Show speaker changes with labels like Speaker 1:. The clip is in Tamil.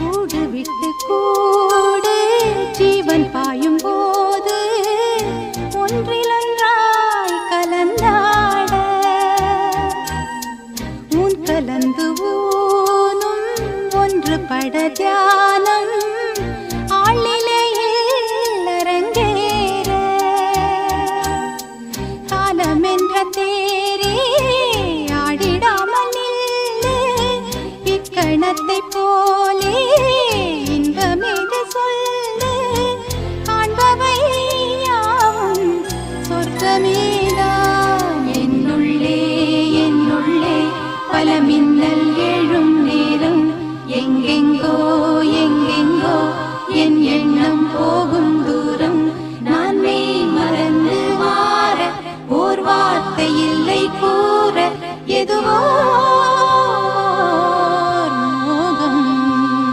Speaker 1: கூடு விட்டு கூடு ஜீவன் பாயும் போது ஒன்றிலொன்றாய் கலந்தாட உன் கலந்து ஊனும் ஒன்று பட தியானம் ஆளிலையில் அரங்கேற காலம் என்ற தேரே ஆடிடாமல் நில்லு இக்கணத்தை போலே இன்பமேது சொல்லு காண்பவை யாவும் சொர்க்கமேதான் என்னுள்ளே என்னுள்ளே பல மின்னல் எழும் நேரம் எங்கெங்கோ எங்கெங்கோ என் எண்ணம் போகும்